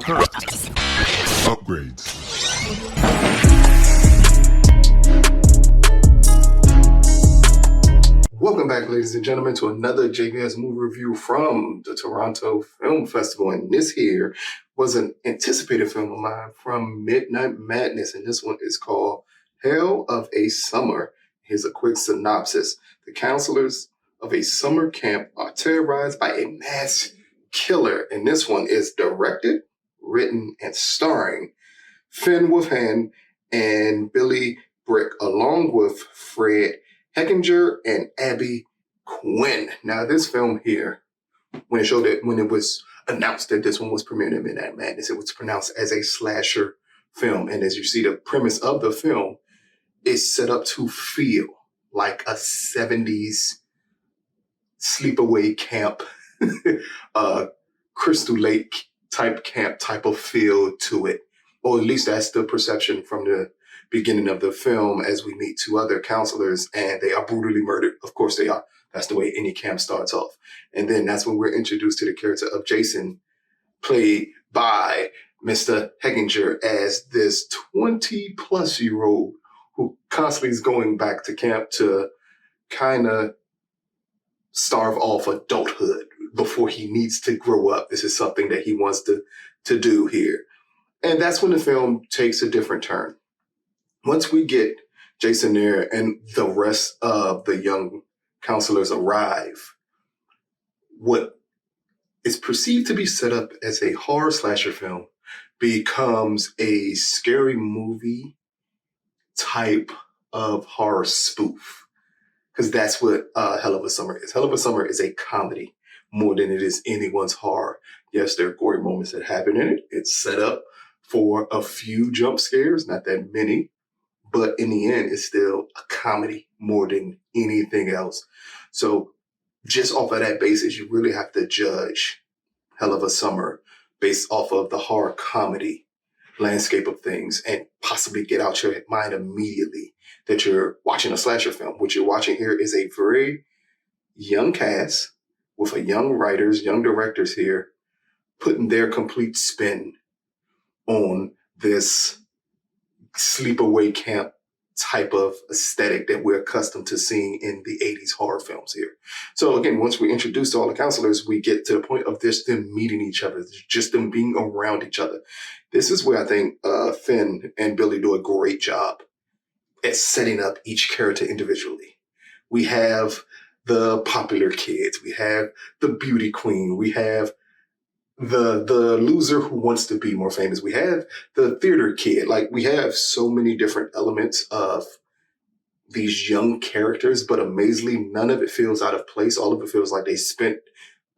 Upgrades. Welcome back, ladies and gentlemen, to another JVS movie review from the Toronto Film Festival. And this here was an anticipated film of mine from Midnight Madness, and this one is called Hell of a Summer. Here's a quick synopsis. The counselors of a summer camp are terrorized by a mass killer, and this one is directed, written, and starring Finn Wolfhard and Billy Bryk, along with Fred Hechinger and Abby Quinn. Now, this film here, when it was announced that this one was premiering at Midnight Madness, it was pronounced as a slasher film. And as you see, the premise of the film is set up to feel like a 70s sleepaway camp, Crystal Lake type camp type of feel to it. Or at least that's the perception from the beginning of the film, as we meet two other counselors and they are brutally murdered. Of course they are. That's the way any camp starts off. And then that's when we're introduced to the character of Jason, played by Mr. Hechinger, as this 20-plus-year-old who constantly is going back to camp to kind of starve off adulthood before he needs to grow up. This is something that he wants to do here. And that's when the film takes a different turn. Once we get Jason there and the rest of the young counselors arrive, what is perceived to be set up as a horror slasher film becomes a scary movie type of horror spoof. Because that's what Hell of a Summer is. Hell of a Summer is a comedy more than it is anyone's horror. Yes, there are gory moments that happen in it. It's set up for a few jump scares, not that many. But in the end, it's still a comedy more than anything else. So just off of that basis, you really have to judge Hell of a Summer based off of the horror comedy landscape of things and possibly get out your mind immediately that you're watching a slasher film. What you're watching here is a very young cast with a young writers, young directors here, putting their complete spin on this sleepaway camp type of aesthetic that we're accustomed to seeing in the 80s horror films here. So again, once we introduce all the counselors, we get to the point of just them meeting each other, just them being around each other. This is where I think Finn and Billy do a great job at setting up each character individually. We have the popular kids, we have the beauty queen, we have the loser who wants to be more famous. We have the theater kid. Like, we have so many different elements of these young characters, but amazingly, none of it feels out of place. All of it feels like they spent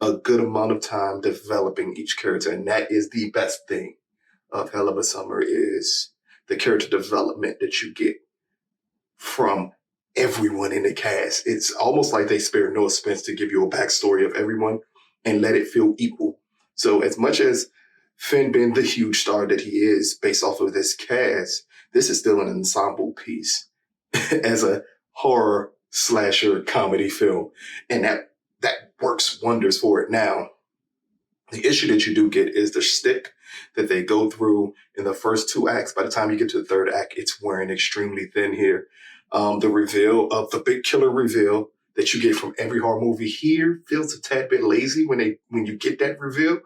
a good amount of time developing each character. And that is the best thing of Hell of a Summer, is the character development that you get from everyone in the cast. It's almost like they spare no expense to give you a backstory of everyone and let it feel equal. So as much as Finn being the huge star that he is based off of this cast, this is still an ensemble piece as a horror slasher comedy film. And that works wonders for it. Now, the issue that you do get is the shtick that they go through in the first two acts. By the time you get to the third act, it's wearing extremely thin here. The reveal of the big killer reveal that you get from every horror movie here feels a tad bit lazy when you get that reveal,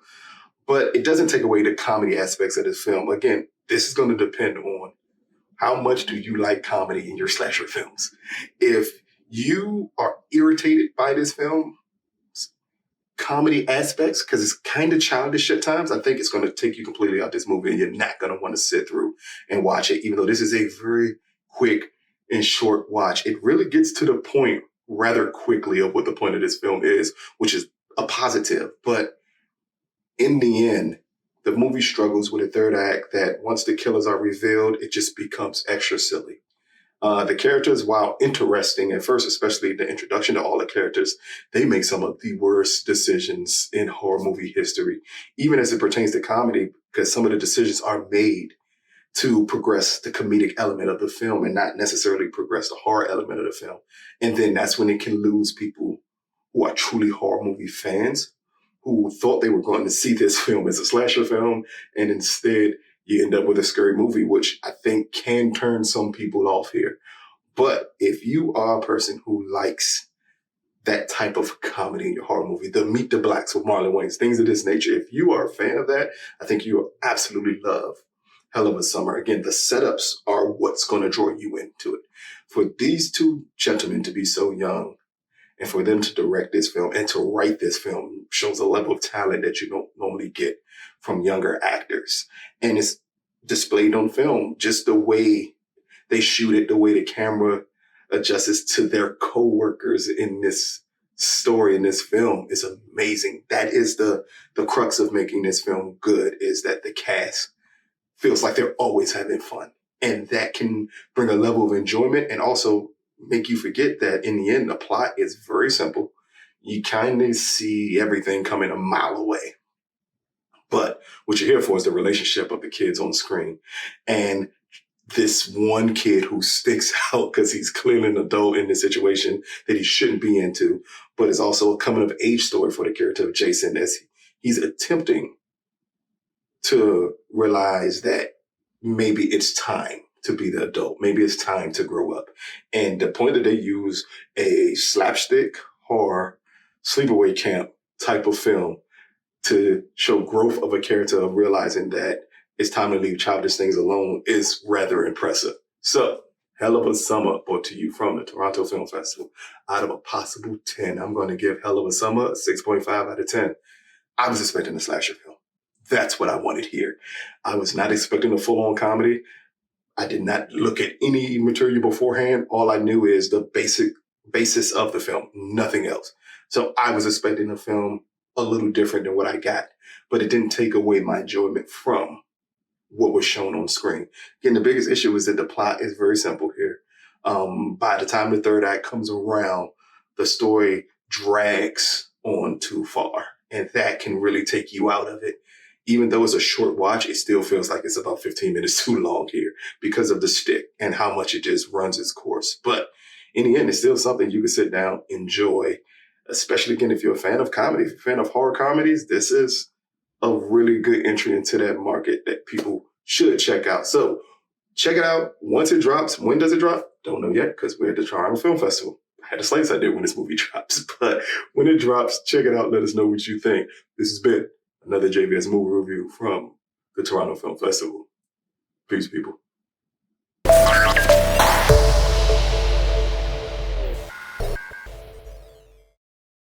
but it doesn't take away the comedy aspects of this film. Again, this is going to depend on how much do you like comedy in your slasher films. If you are irritated by this film, comedy aspects, because it's kind of childish at times, I think it's going to take you completely out this movie and you're not going to want to sit through and watch it, even though this is a very quick and short watch. It really gets to the point rather quickly of what the point of this film is, which is a positive. But in the end, the movie struggles with a third act that once the killers are revealed, it just becomes extra silly. The characters, while interesting at first, especially the introduction to all the characters, they make some of the worst decisions in horror movie history, even as it pertains to comedy, because some of the decisions are made to progress the comedic element of the film and not necessarily progress the horror element of the film. And then that's when it can lose people who are truly horror movie fans who thought they were going to see this film as a slasher film, and instead you end up with a scary movie, which I think can turn some people off here. But if you are a person who likes that type of comedy in your horror movie, the Meet the Blacks with Marlon Wayans, things of this nature, if you are a fan of that, I think you will absolutely love Hell of a Summer. Again, the setups are what's going to draw you into it. For these two gentlemen to be so young and for them to direct this film and to write this film shows a level of talent that you don't normally get from younger actors. And it's displayed on film, just the way they shoot it, the way the camera adjusts to their co-workers in this story, in this film, is amazing. That is the crux of making this film good, is that the cast feels like they're always having fun. And that can bring a level of enjoyment and also make you forget that in the end, the plot is very simple. You kind of see everything coming a mile away. But what you're here for is the relationship of the kids on screen. And this one kid who sticks out because he's clearly an adult in this situation that he shouldn't be into, but it's also a coming of age story for the character of Jason as he's attempting to realize that maybe it's time to be the adult. Maybe it's time to grow up. And the point that they use a slapstick horror sleepaway camp type of film to show growth of a character of realizing that it's time to leave childish things alone is rather impressive. So, Hell of a Summer, brought to you from the Toronto Film Festival. Out of a possible 10, I'm going to give Hell of a Summer a 6.5 out of 10. I was expecting a slasher film. That's what I wanted here. I was not expecting a full-on comedy. I did not look at any material beforehand. All I knew is the basic basis of the film, nothing else. So I was expecting a film a little different than what I got, but it didn't take away my enjoyment from what was shown on screen. Again, the biggest issue is that the plot is very simple here. By the time the third act comes around, the story drags on too far, and that can really take you out of it. Even though it's a short watch, it still feels like it's about 15 minutes too long here because of the stick and how much it just runs its course. But in the end, it's still something you can sit down, enjoy, especially again, if you're a fan of comedy, if you're a fan of horror comedies, this is a really good entry into that market that people should check out. So check it out once it drops. When does it drop? Don't know yet because we're at the Toronto Film Festival. I had a slice I did when this movie drops, but when it drops, check it out. Let us know what you think. This has been another JVS movie review from the Toronto Film Festival. Peace, people.